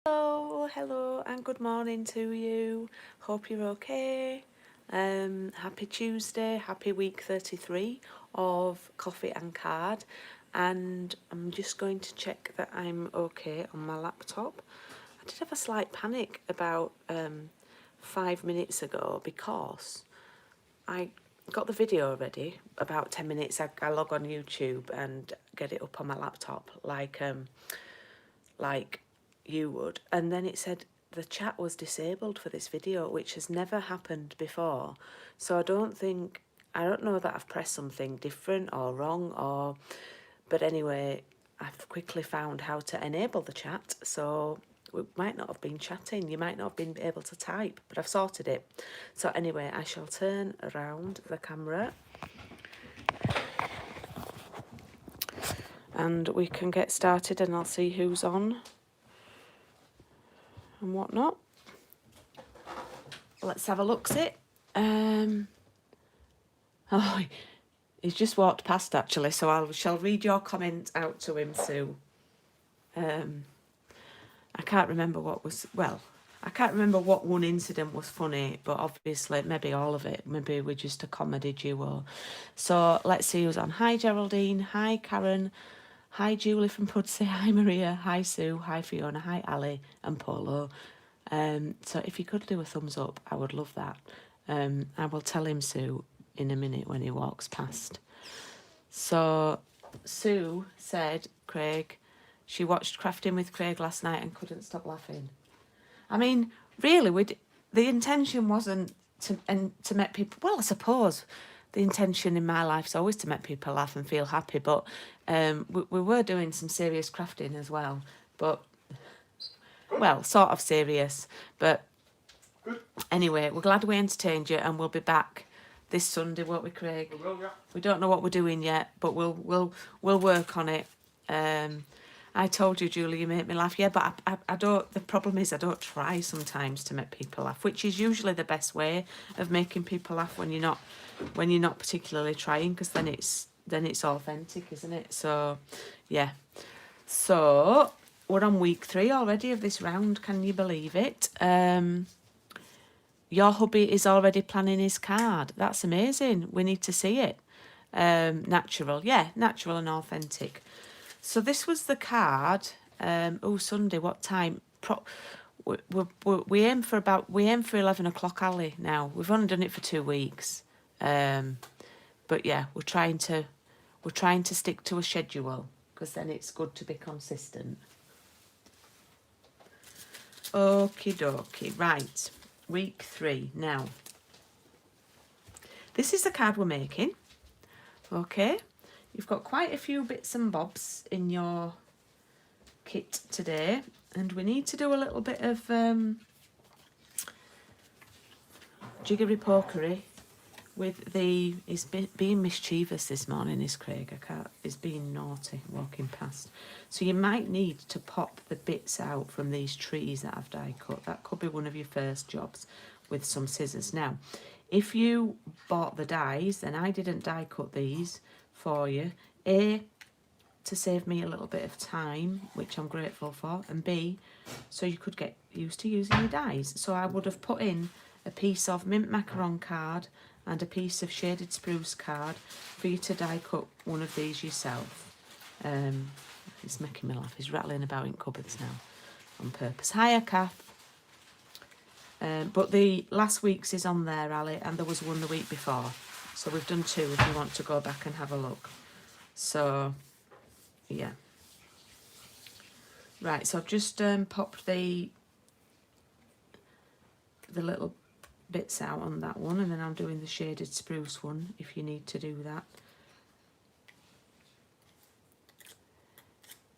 Hello and good morning to you. Hope you're okay. Happy Tuesday, happy week 33 of Coffee and Card. And I'm just going to check that I'm okay on my laptop. I did have a slight panic about 5 minutes ago because I got the video ready. About 10 minutes I log on YouTube and get it up on my laptop like you would, and then it said the chat was disabled for this video, which has never happened before. So I don't know that I've pressed something different or wrong, but anyway, I've quickly found how to enable the chat, so we might not have been chatting, you might not have been able to type, but I've sorted it. So anyway, I shall turn around the camera and we can get started, and I'll see who's on and whatnot. Let's have a look-see. Oh, he's just walked past actually, so I shall read your comment out to him, Sue. I can't remember what one incident was funny, but obviously maybe all of it. Maybe we're just a comedy duo. So let's see who's on. Hi Geraldine, hi Karen, hi Julie from Pudsey, hi Maria, hi Sue, hi Fiona, hi Ali and Polo. So if you could do a thumbs up, I would love that. I will tell him, Sue, in a minute when he walks past. So Sue said, Craig, she watched Crafting with Craig last night and couldn't stop laughing. I mean, really, the intention wasn't to make people, well, I suppose the intention in my life is always to make people laugh and feel happy, but we were doing some serious crafting as well, but well, sort of serious, but anyway, we're glad we entertained you, and we'll be back this Sunday, won't we, Craig? We will, yeah. We don't know what we're doing yet, but we'll work on it. I told you, Julie, you make me laugh. Yeah, but I don't. The problem is I don't try sometimes to make people laugh, which is usually the best way of making people laugh when you're not particularly trying, because then it's authentic, isn't it? So, yeah. So we're on week 3 already of this round. Can you believe it? Your hubby is already planning his card. That's amazing. We need to see it. Natural and authentic. So this was the card. Sunday. What time? We aim for 11 o'clock, Ali. Now we've only done it for 2 weeks, but yeah, we're trying to stick to a schedule, because then it's good to be consistent. Okie dokie. Right. Week 3 now. This is the card we're making. Okay, you've got quite a few bits and bobs in your kit today, and we need to do a little bit of jiggery pokery with he's being mischievous this morning, is Craig. He's being naughty walking past. So you might need to pop the bits out from these trees that I've die cut. That could be one of your first jobs with some scissors. Now, if you bought the dies, then I didn't die cut these for you. A, to save me a little bit of time, which I'm grateful for, and B, so you could get used to using your dies. So I would have put in a piece of mint macaron card and a piece of shaded spruce card for you to die cut one of these yourself. He's making me laugh. He's rattling about in cupboards now on purpose. Hiya, Kath. But the last week's is on there, Ali, and there was one the week before. So we've done 2 if you want to go back and have a look. So, yeah. Right, so I've just popped the little bits out on that one, and then I'm doing the shaded spruce one if you need to do that.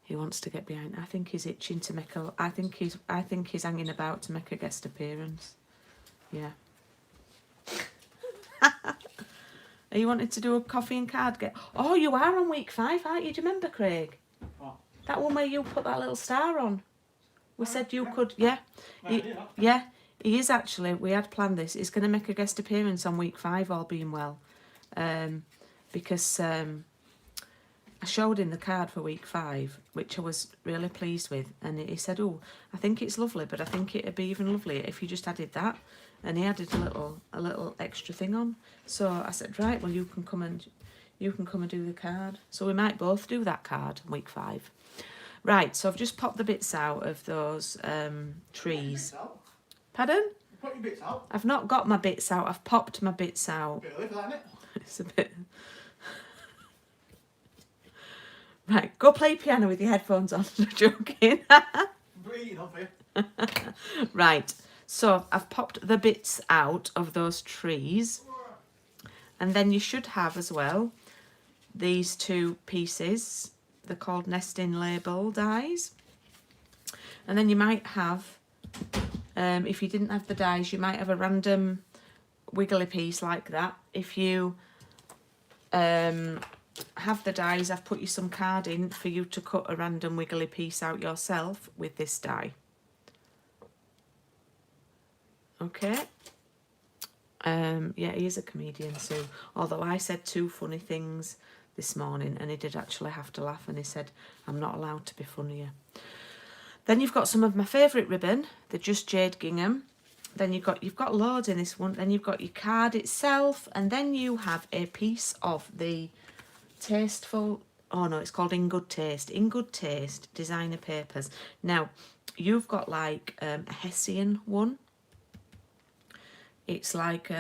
He wants to get behind. I think he's itching to make a. I think he's hanging about to make a guest appearance. Yeah. Are you wanting to do a coffee and card game? Oh, you are on week 5, aren't you? Do you remember, Craig? What? That one where you put that little star on. We said you could. Yeah. No, Yeah. He is actually. We had planned this. He's going to make a guest appearance on week 5, all being well, because I showed him the card for week 5, which I was really pleased with, and he said, "Oh, I think it's lovely, but I think it'd be even lovelier if you just added that." And he added a little extra thing on. So I said, "Right, well you can come and do the card." So we might both do that card week 5. Right, so I've just popped the bits out of those trees. Pardon? You put your bits out. I've not got my bits out. I've popped my bits out. Bit early for that, innit? It's a bit. Right, go play piano with your headphones on. I'm joking. Breathe off here. Right, so I've popped the bits out of those trees, and then you should have as well these 2 pieces. They're called nesting label dies, and then you might have, if you didn't have the dies, you might have a random wiggly piece like that. If you have the dies, I've put you some card in for you to cut a random wiggly piece out yourself with this die. Okay. Yeah, he is a comedian, Sue. Although I said 2 funny things this morning, and he did actually have to laugh, and he said, "I'm not allowed to be funnier." Then you've got some of my favourite ribbon, the Just Jade Gingham. Then you've got loads in this one. Then you've got your card itself, and then you have a piece of the Tasteful, oh no, it's called In Good Taste designer papers. Now, you've got like a Hessian one. It's like,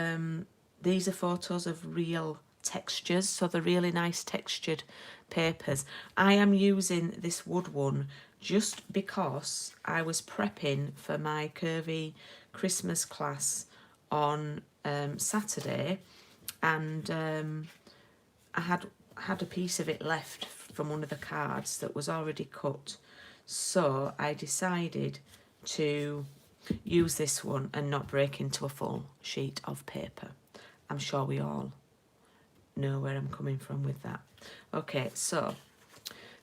these are photos of real textures, so they're really nice textured papers. I am using this wood one just because I was prepping for my curvy Christmas class on Saturday, and I had a piece of it left from one of the cards that was already cut, so I decided to use this one and not break into a full sheet of paper. I'm sure we all know where I'm coming from with that. Okay, so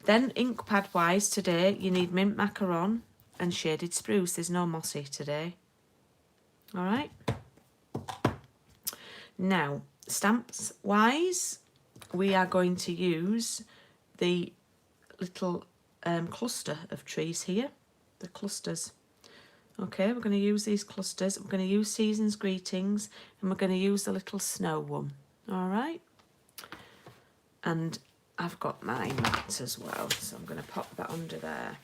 then ink pad wise today, you need mint macaron and shaded spruce. There's no mossy today. All right. Now, stamps wise, we are going to use the little cluster of trees here, the clusters. Okay, we're going to use these clusters. We're going to use Season's Greetings, and we're going to use the little snow one. All right. And I've got my mat as well, so I'm going to pop that under there.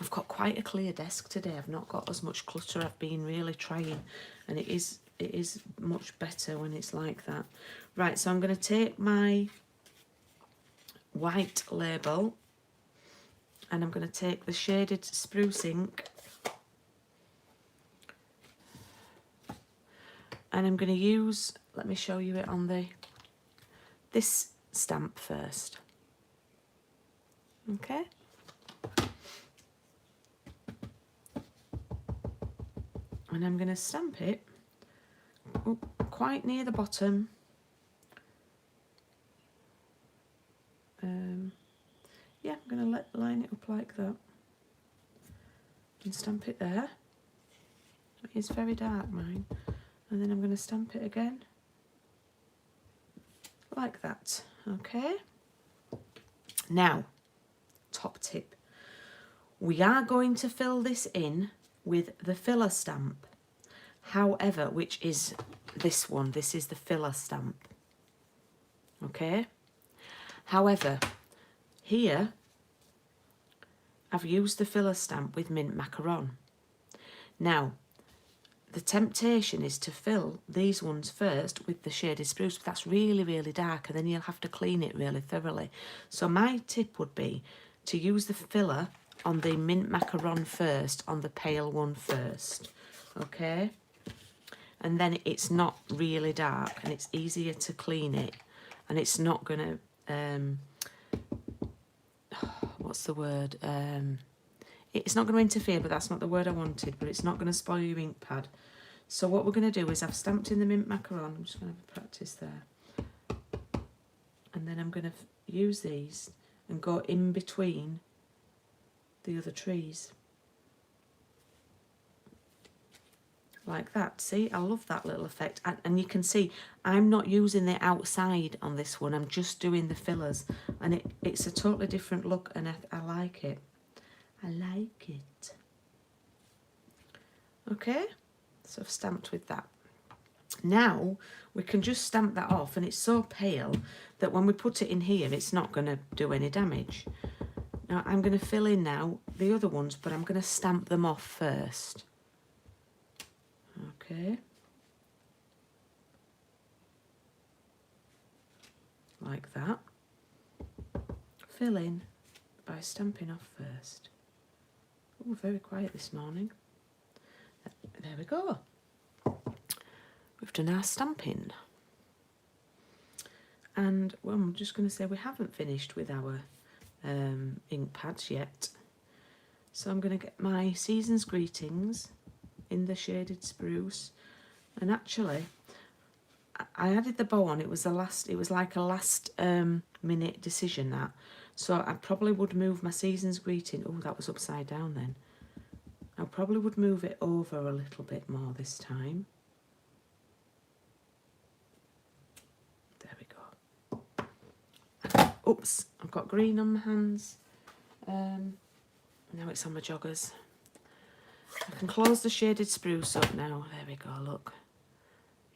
I've got quite a clear desk today. I've not got as much clutter. I've been really trying, and it is much better when it's like that. Right, so I'm going to take my white label, and I'm going to take the shaded spruce ink, and I'm going to use, let me show you it on this stamp first. Okay. And I'm going to stamp it up quite near the bottom. Yeah, I'm going to line it up like that and stamp it there. It's very dark, mine. And then I'm going to stamp it again like that. Okay. Now, top tip. We are going to fill this in with the filler stamp. However, which is this one. This is the filler stamp. Okay. However, here I've used the filler stamp with mint macaron. Now, the temptation is to fill these ones first with the shaded spruce, but that's really, really dark, and then you'll have to clean it really thoroughly. So my tip would be to use the filler on the mint macaron first, on the pale one first, okay? And then it's not really dark, and it's easier to clean it, and it's not going to, what's the word? It's not going to interfere, but that's not the word I wanted, but it's not going to spoil your ink pad. So what we're going to do is I've stamped in the mint macaron. I'm just going to have a practice there. And then I'm going to use these and go in between the other trees. like that. See, I love that little effect. And you can see I'm not using the outside on this one. I'm just doing the fillers, and it's a totally different look, and I like it. I like it. Okay, so I've stamped with that. Now we can just stamp that off, and it's so pale that when we put it in here, it's not going to do any damage. Now I'm going to fill in now the other ones, but I'm going to stamp them off first. Okay. Like that. Fill in by stamping off first. Oh, very quiet this morning. There we go. We've done our stamping. And well, I'm just going to say we haven't finished with our ink pads yet. So I'm going to get my Season's Greetings in the shaded spruce. And actually, I added the bow on. It was like a last minute decision, that. So I probably would move my Season's Greeting. Oh, that was upside down then. I probably would move it over a little bit more this time. There we go. Oops, I've got green on my hands. Now it's on my joggers. I can close the shaded spruce up now. There we go, look.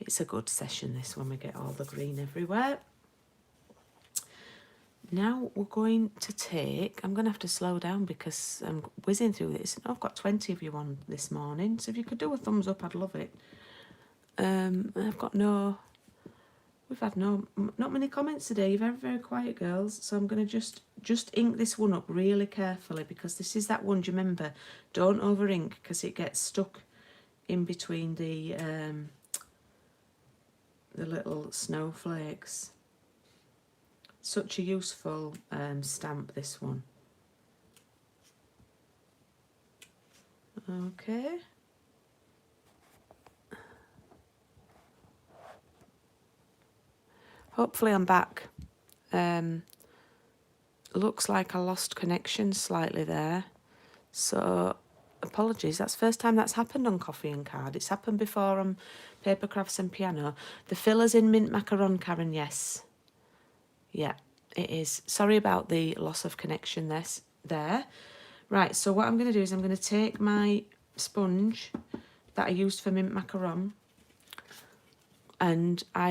It's a good session, this, when we get all the green everywhere. Now we're going to take... I'm going to have to slow down because I'm whizzing through this. I've got 20 of you on this morning, so if you could do a thumbs up, I'd love it. I've got no... We've had not many comments today. Very, very quiet, girls. So I'm going to just ink this one up really carefully, because this is that one, do you remember? Don't over ink, because it gets stuck in between the little snowflakes. Such a useful stamp, this one. Okay. Hopefully I'm back. Looks like I lost connection slightly there. So apologies, that's the first time that's happened on Coffee and Card. It's happened before on Paper Crafts and Piano. The fillers in Mint Macaron, Karen, yes. Yeah, it is. Sorry about the loss of connection there. Right, so what I'm going to do is I'm going to take my sponge that I used for Mint Macaron, and I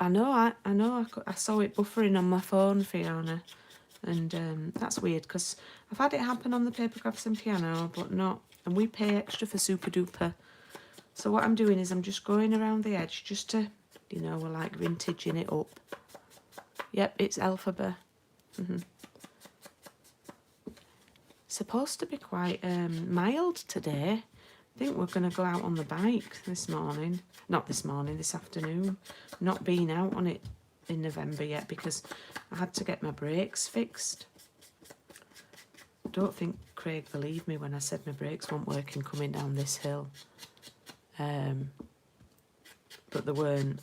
know I saw it buffering on my phone, Fiona, and that's weird because I've had it happen on the Paper Crafts and Piano, but not, and we pay extra for Super Duper. So what I'm doing is I'm just going around the edge just to, you know, we're like vintaging it up. Yep, it's Alphabet. Supposed to be quite mild today. I think we're going to go out on the bike this morning. Not this morning, this afternoon. Not been out on it in November yet because I had to get my brakes fixed. I don't think Craig believed me when I said my brakes weren't working coming down this hill. But they weren't,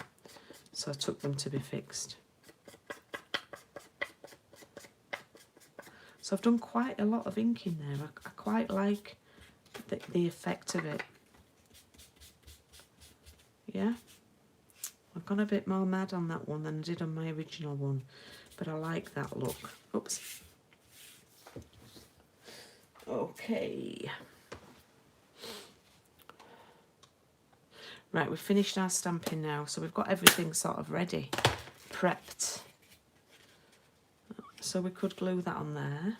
so I took them to be fixed. So I've done quite a lot of ink in there. I quite like the effect of it. Yeah, I've gone a bit more mad on that one than I did on my original one, but I like that look. Oops. Okay. Right, we've finished our stamping now, so we've got everything sort of ready, prepped. So we could glue that on there.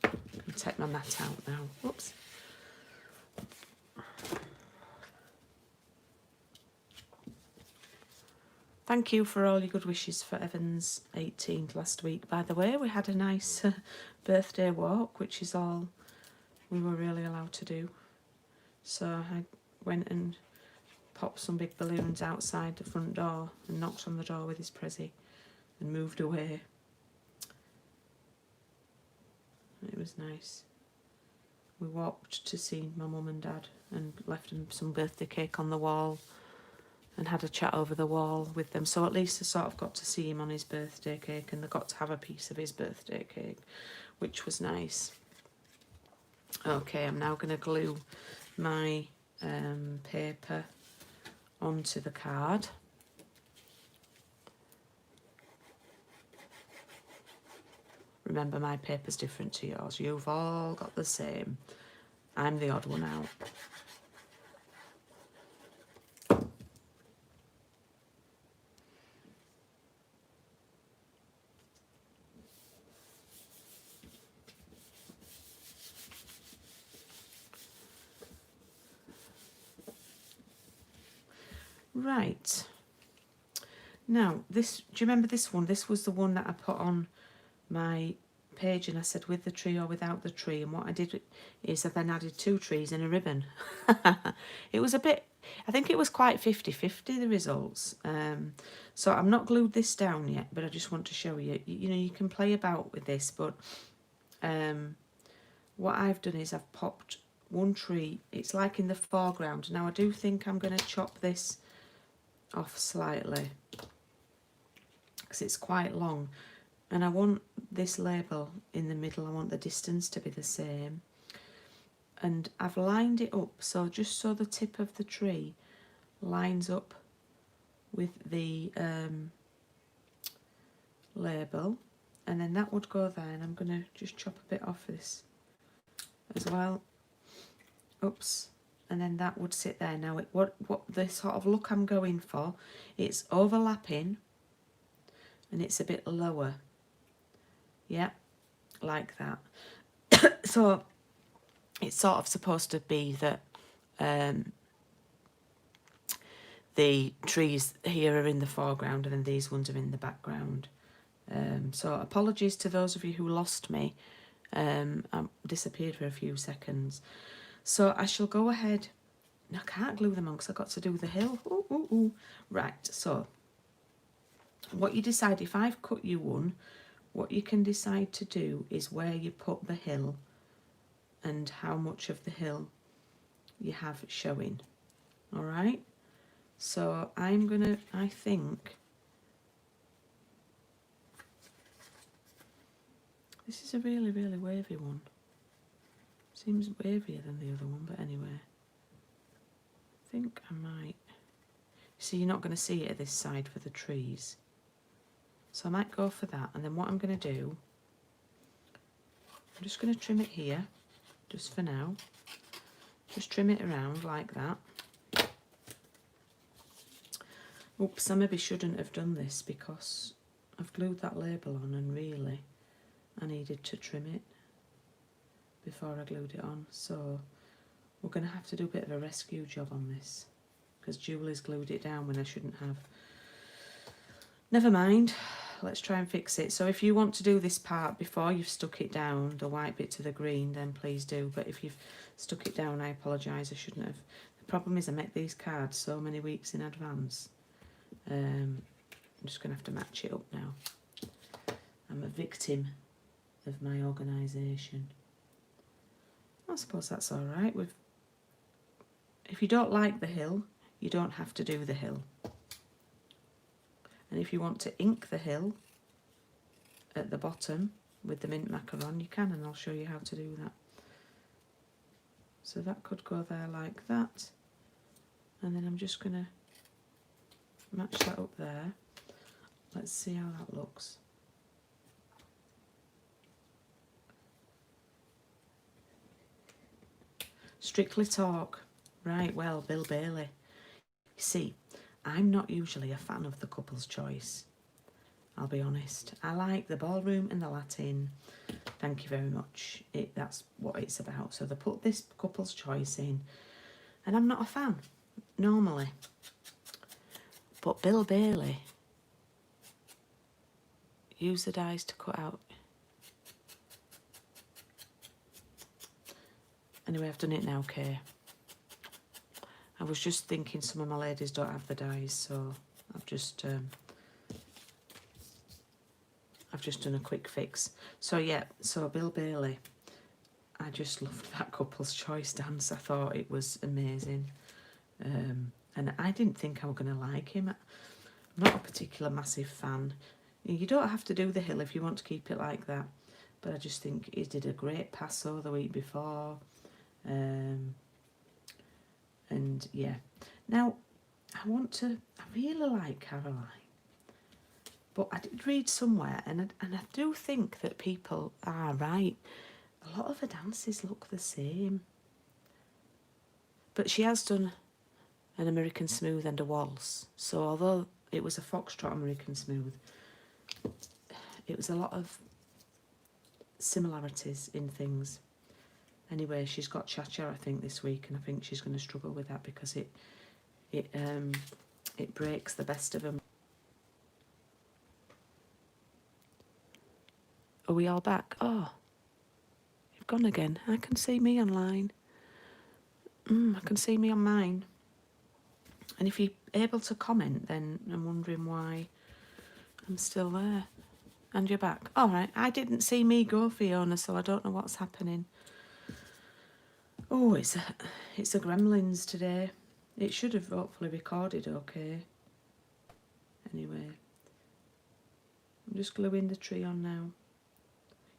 I'll take my mat out now. Whoops. Thank you for all your good wishes for Evan's 18th last week. By the way, we had a nice birthday walk, which is all we were really allowed to do. So I went and popped some big balloons outside the front door and knocked on the door with his prezi and moved away. It was nice. We walked to see my mum and dad and left them some birthday cake on the wall. and had a chat over the wall with them. So at least I sort of got to see him on his birthday cake, and they got to have a piece of his birthday cake, which was nice. Okay, I'm now going to glue my paper onto the card. Remember, my paper's different to yours. You've all got the same. I'm the odd one out. Right. Now, this, do you remember this one? This was the one that I put on my page, and I said with the tree or without the tree, and what I did is I then added 2 trees and a ribbon. It was a bit, I think it was quite 50-50, the results. So I'm not glued this down yet, but I just want to show you, you know, you can play about with this, but what I've done is I've popped 1 tree, it's like in the foreground. Now I do think I'm going to chop this off slightly because it's quite long, and I want this label in the middle. I want the distance to be the same, and I've lined it up so just so the tip of the tree lines up with the label, and then that would go there, and I'm going to just chop a bit off this as well. Oops. And then that would sit there. Now, what the sort of look I'm going for, it's overlapping and it's a bit lower. Yeah, like that. So it's sort of supposed to be that the trees here are in the foreground and then these ones are in the background. So apologies to those of you who lost me. I disappeared for a few seconds. So I shall go ahead. I can't glue them on because I've got to do the hill. Ooh, ooh, ooh. Right, so what you decide, if I've cut you one, what you can decide to do is where you put the hill and how much of the hill you have showing. All right, so I'm gonna, I think this is a really, really wavy one. Seems wavier than the other one, but anyway. I think I might. See, you're not going to see it at this side for the trees. So I might go for that. And then what I'm going to do, I'm just going to trim it here, just for now. Just trim it around like that. Oops, I maybe shouldn't have done this because I've glued that label on and really I needed to trim it before I glued it on. So we're going to have to do a bit of a rescue job on this because Julie's glued it down when I shouldn't have. Never mind, let's try and fix it. So if you want to do this part before you've stuck it down, the white bit to the green, then please do. But if you've stuck it down, I apologise, I shouldn't have. The problem is I make these cards so many weeks in advance. I'm just going to have to match it up now. I'm a victim of my organisation. I suppose that's all right. If you don't like the hill, you don't have to do the hill. And if you want to ink the hill at the bottom with the mint macaron, you can, and I'll show you how to do that. So that could go there like that. And then I'm just going to match that up there. Let's see how that looks. Strictly talk. Right, well, Bill Bailey. You see, I'm not usually a fan of the couple's choice. I'll be honest. I like the ballroom and the Latin. Thank you very much. That's what it's about. So they put this couple's choice in, and I'm not a fan, normally. But Bill Bailey used the dies to cut out. Anyway, I've done it now, Kay. I was just thinking some of my ladies don't have the dies, so I've just done a quick fix. So yeah, so Bill Bailey, I just loved that couple's choice dance. I thought it was amazing. And I didn't think I was going to like him. I'm not a particular massive fan. You don't have to do the hill if you want to keep it like that. But I just think he did a great passo the week before. And yeah. Now, I really like Caroline. But I did read somewhere, and I do think that people are right. A lot of her dances look the same. But she has done an American Smooth and a waltz. So although it was a foxtrot American Smooth, it was a lot of similarities in things. Anyway, she's got cha-cha, I think, this week, and I think she's going to struggle with that because it breaks the best of them. Are we all back? Oh, you've gone again. I can see me online. I can see me on mine. And if you're able to comment, then I'm wondering why I'm still there. And you're back. All right. I didn't see me go, Fiona, so I don't know what's happening. Oh, it's a Gremlins today. It should have hopefully recorded okay. Anyway, I'm just gluing the tree on now.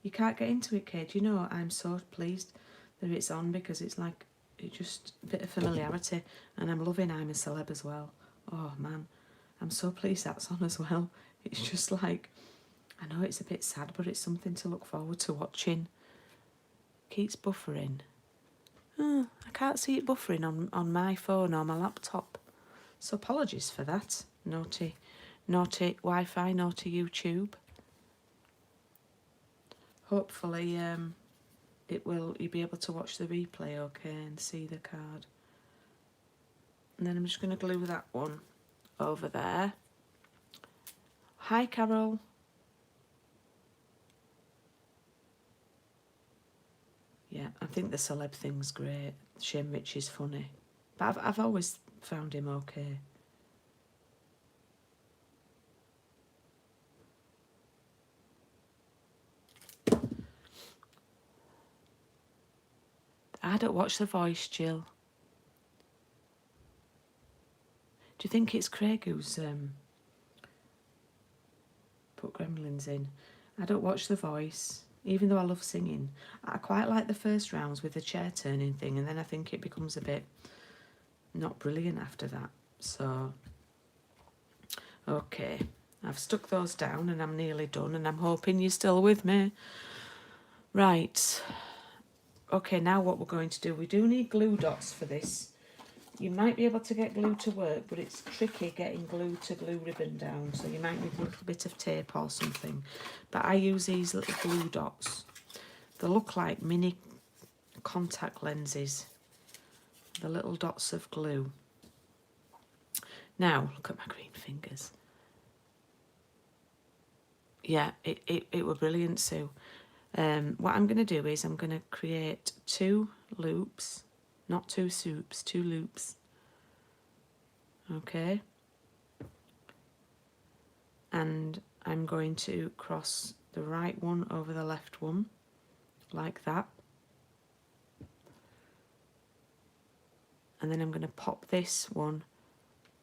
You can't get into it, Kate. You know, I'm so pleased that it's on because it's like, it's just a bit of familiarity. And I'm loving I'm a Celeb as well. Oh, man. I'm so pleased that's on as well. It's just like, I know it's a bit sad, but it's something to look forward to watching. Keeps buffering. Oh, I can't see it buffering on my phone or my laptop. So apologies for that. Naughty Wi-Fi, naughty YouTube. Hopefully you'll be able to watch the replay okay and see the card. And then I'm just going to glue that one over there. Hi, Carol. Yeah, I think the celeb thing's great. Shane Rich is funny. But I've always found him okay. I don't watch The Voice, Jill. Do you think it's Craig who's put Gremlins in? I don't watch The Voice, even though I love singing. I quite like the first rounds with the chair turning thing, and then I think it becomes a bit not brilliant after that. So, okay. I've stuck those down and I'm nearly done, and I'm hoping you're still with me. Right. Okay, now what we're going to do, we do need glue dots for this. You might be able to get glue to work, but it's tricky getting glue to glue ribbon down, so you might need a little bit of tape or something. But I use these little glue dots. They look like mini contact lenses, the little dots of glue. Now, look at my green fingers. Yeah, it were brilliant, Sue. What I'm going to do is I'm going to create 2 loops, not 2 soups, 2 loops. Okay. And I'm going to cross the right one over the left one, like that. And then I'm going to pop this one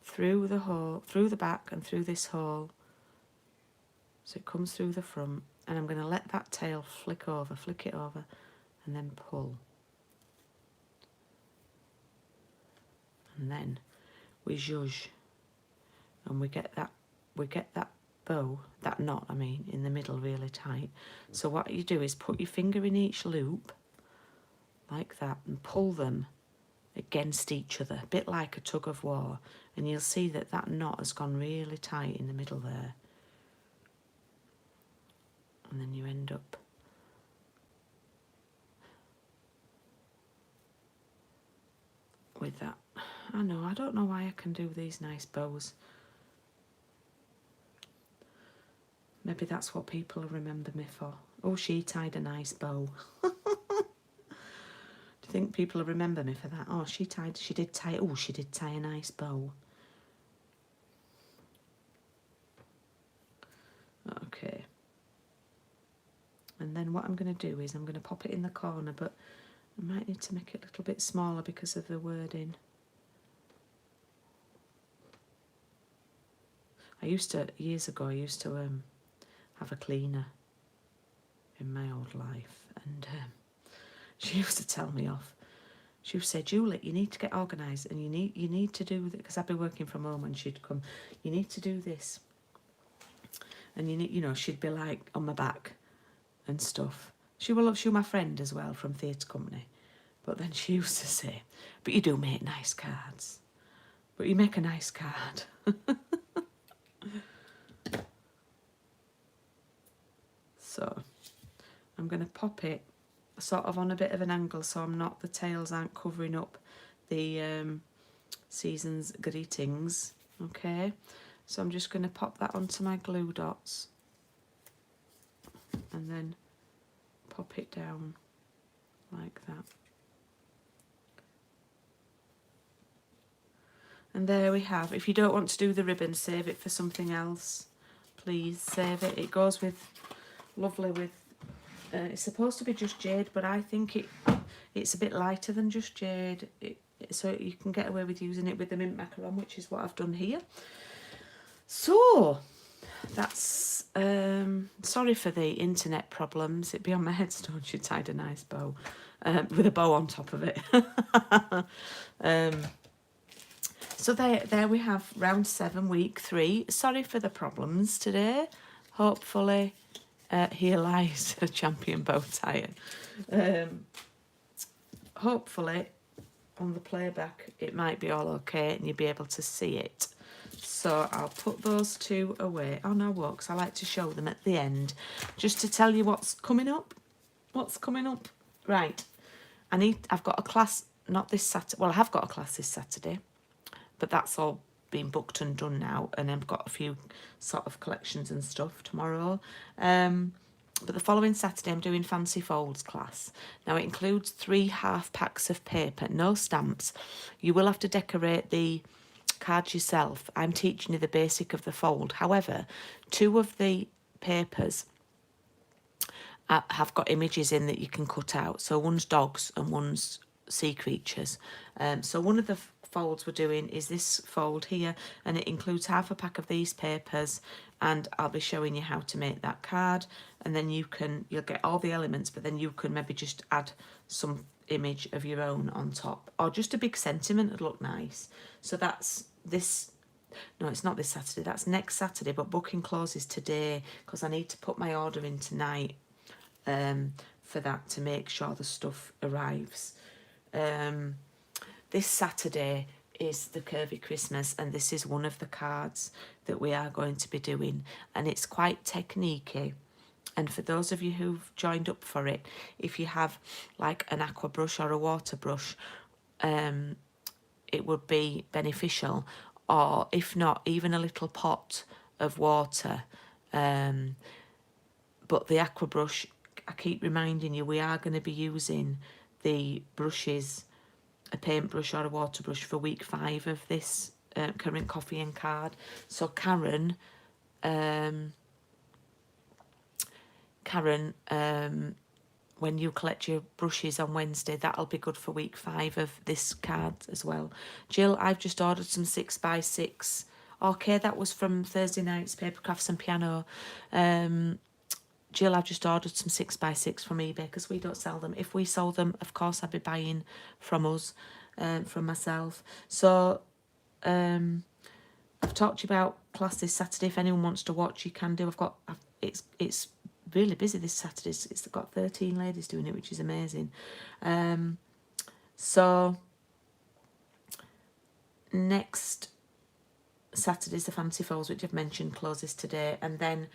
through the hole, through the back and through this hole. So it comes through the front. And I'm going to let that tail flick it over, and then pull. And then we zhuzh, and we get that bow, that knot, I mean, in the middle really tight. So what you do is put your finger in each loop, like that, and pull them against each other, a bit like a tug of war, and you'll see that that knot has gone really tight in the middle there. And then you end up with that. I know, I don't know why I can do these nice bows. Maybe that's what people remember me for. Oh, she tied a nice bow. Do you think people remember me for that? Oh, she did tie a nice bow. Okay. And then what I'm going to do is I'm going to pop it in the corner, but I might need to make it a little bit smaller because of the wording. years ago, I used to have a cleaner in my old life, and she used to tell me off. She would say, Julie, you need to get organised, and you need to do that, because I'd be working from home, and she'd come, you need to do this, and she'd be like on my back and stuff. She was my friend as well from theatre company, but then she used to say, but you do make nice cards, but you make a nice card. So I'm going to pop it sort of on a bit of an angle, so the tails aren't covering up the season's greetings. Okay, so I'm just going to pop that onto my glue dots and then pop it down like that. And there we have. If you don't want to do the ribbon, save it for something else. Please save it. It goes with lovely with. It's supposed to be just jade, but I think it's a bit lighter than just jade. So you can get away with using it with the mint macaron, which is what I've done here. So that's sorry for the internet problems. It'd be on my headstone. She tied a nice bow with a bow on top of it. So there we have round 7, week 3. Sorry for the problems today. Hopefully here lies a champion bow tie. Hopefully on the playback it might be all okay and you'll be able to see it. So I'll put those two away. Oh no, because I like to show them at the end, just to tell you what's coming up. What's coming up? Right. I've got a class, not this Saturday. Well, I have got a class this Saturday, but that's all been booked and done now, and I've got a few sort of collections and stuff tomorrow. But the following Saturday I'm doing Fancy Folds class. Now it includes 3 half packs of paper, no stamps. You will have to decorate the cards yourself. I'm teaching you the basic of the fold. However, 2 of the papers have got images in that you can cut out. So one's dogs and one's sea creatures. So one of the folds we're doing is this fold here, and it includes half a pack of these papers, and I'll be showing you how to make that card, and then you'll get all the elements, but then you can maybe just add some image of your own on top, or just a big sentiment would look nice. So that's this. No, it's not this Saturday, that's next Saturday, but booking closes today because I need to put my order in tonight for that, to make sure the stuff arrives. This Saturday is the Curvy Christmas, and this is one of the cards that we are going to be doing, and it's quite techniquey. And for those of you who've joined up for it, if you have like an aqua brush or a water brush, it would be beneficial, or if not, even a little pot of water. But the aqua brush, I keep reminding you, we are going to be using the brushes, a paintbrush or a water brush, for week 5 of this current coffee and card. So Karen, when you collect your brushes on Wednesday, that'll be good for week 5 of this card as well. Jill, I've just ordered some 6x6. Okay, that was from Thursday night's Paper Crafts and Piano. Jill, I've just ordered some 6x6 from eBay because we don't sell them. If we sold them, of course, I'd be buying from us, from myself. So I've talked to you about class this Saturday. If anyone wants to watch, you can do. It's really busy this Saturday. It's got 13 ladies doing it, which is amazing. So next Saturday's the Fancy Folds, which I've mentioned, closes today, and then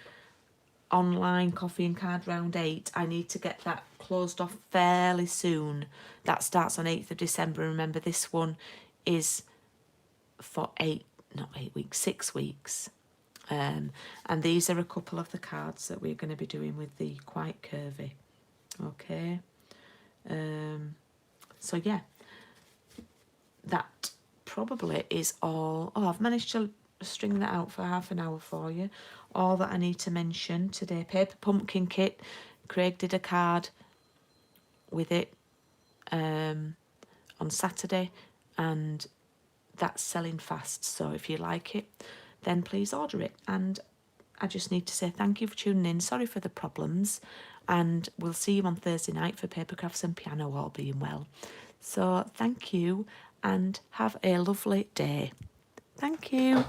online coffee and card round 8, I need to get that closed off fairly soon. That starts on 8th of December. Remember, this one is for 6 weeks. And these are a couple of the cards that we're going to be doing with the Quite Curvy. Okay. So yeah, that probably is all. Oh, I've managed to string that out for half an hour for you. All that I need to mention today. Paper pumpkin kit. Craig did a card with it on Saturday, and that's selling fast. So if you like it, then please order it. And I just need to say thank you for tuning in. Sorry for the problems. And we'll see you on Thursday night for Paper Crafts and Piano, all being well. So thank you and have a lovely day. Thank you.